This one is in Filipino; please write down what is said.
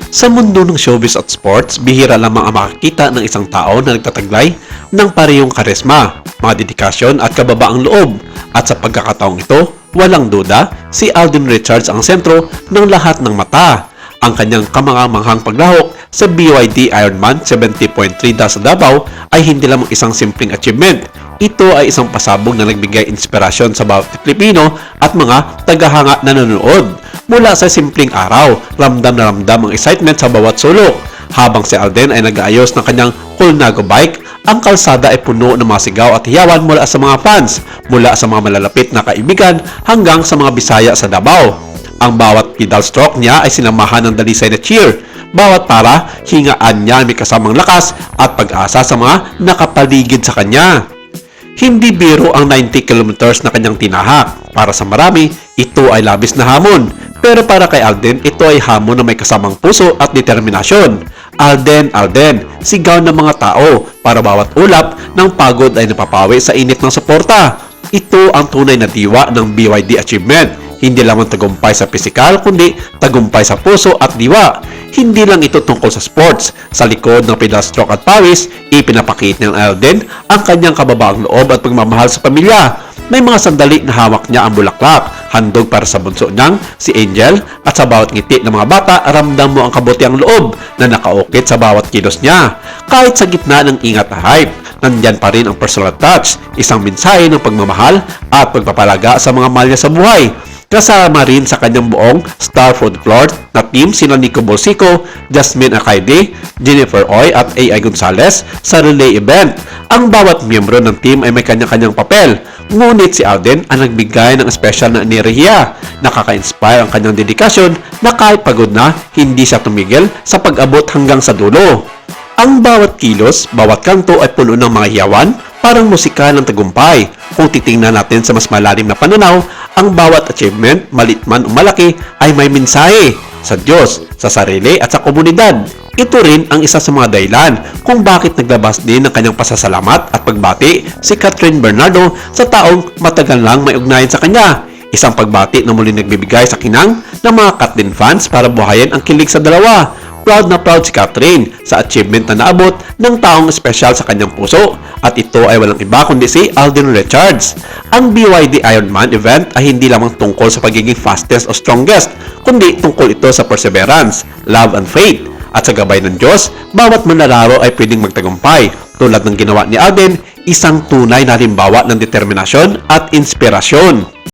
Sa mundo ng showbiz at sports, bihira lamang ang makakita ng isang tao na nagtataglay ng parehong karisma, mga dedikasyon at kababaang loob. At sa pagkakataong ito, walang duda, si Alden Richards ang sentro ng lahat ng mata. Ang kanyang kamangamanghang paglahok sa BYD Ironman 70.3 sa Davao ay hindi lamang isang simpleng achievement. Ito ay isang pasabog na nagbigay inspirasyon sa bawat Pilipino at mga tagahanga na nanonood. Mula sa simpleng araw, ramdam na ramdam ang excitement sa bawat sulok. Habang si Alden ay nag-aayos ng kanyang Colnago bike, ang kalsada ay puno ng mga sigaw at hiyawan mula sa mga fans, mula sa mga malalapit na kaibigan hanggang sa mga Bisaya sa Davao. Ang bawat pedal stroke niya ay sinamahan ng dalisay na cheer. Bawat para, hingaan niya may kasamang lakas at pag-asa sa mga nakapaligid sa kanya. Hindi biro ang 90 kilometers na kanyang tinahak. Para sa marami, ito ay labis na hamon. Pero para kay Alden, ito ay hamon na may kasamang puso at determinasyon. Alden, Alden, sigaw ng mga tao para bawat ulap ng pagod ay napapawi sa init ng suporta. Ito ang tunay na diwa ng BYD achievement. Hindi lamang tagumpay sa pisikal, kundi tagumpay sa puso at diwa. Hindi lang ito tungkol sa sports. Sa likod ng pedal stroke at pawis, ipinapakita ng Alden ang kanyang kababaang loob at pagmamahal sa pamilya. May mga sandali na hawak niya ang bulaklak, handog para sa bunso niyang, si Angel, at sa bawat ngiti ng mga bata, ramdam mo ang kabutiang loob na nakaukit sa bawat kilos niya. Kahit sa gitna ng ingat na hype, nandyan pa rin ang personal touch, isang mensahe ng pagmamahal at pagpapalaga sa mga mahal niya sa buhay. Kasama rin sa kanyang buong Star Food Floor na team sina Nico Bolsico, Jasmine Akaide, Jennifer Oy at AI Gonzalez sa relay event. Ang bawat miyembro ng team ay may kanya-kanyang papel. Ngunit si Alden ang nagbigay ng special na enerhiya. Nakaka-inspire ang kanyang dedikasyon na kahit pagod na, hindi siya tumigil sa pag-abot hanggang sa dulo. Ang bawat kilos, bawat kanto ay puno ng mga hiyawan, parang musika ng tagumpay. Kung titingnan natin sa mas malalim na pananaw, ang bawat achievement, malit man o malaki, ay may mensahe sa Diyos, sa sarili at sa komunidad. Ito rin ang isa sa mga dahilan kung bakit naglabas din ng kanyang pasasalamat at pagbati si Catherine Bernardo sa taong matagal lang may ugnayan sa kanya. Isang pagbati na muli nagbibigay sa kinang ng mga Katlin fans para buhayin ang kilig sa dalawa. Proud na proud si Catherine sa achievement na naabot ng taong espesyal sa kanyang puso at ito ay walang iba kundi si Alden Richards. Ang BYD Ironman event ay hindi lamang tungkol sa pagiging fastest o strongest, kundi tungkol ito sa perseverance, love and faith. At sa gabay ng Diyos, bawat manlalaro ay pwedeng magtagumpay. Tulad ng ginawa ni Alden, isang tunay na halimbawa ng determinasyon at inspirasyon.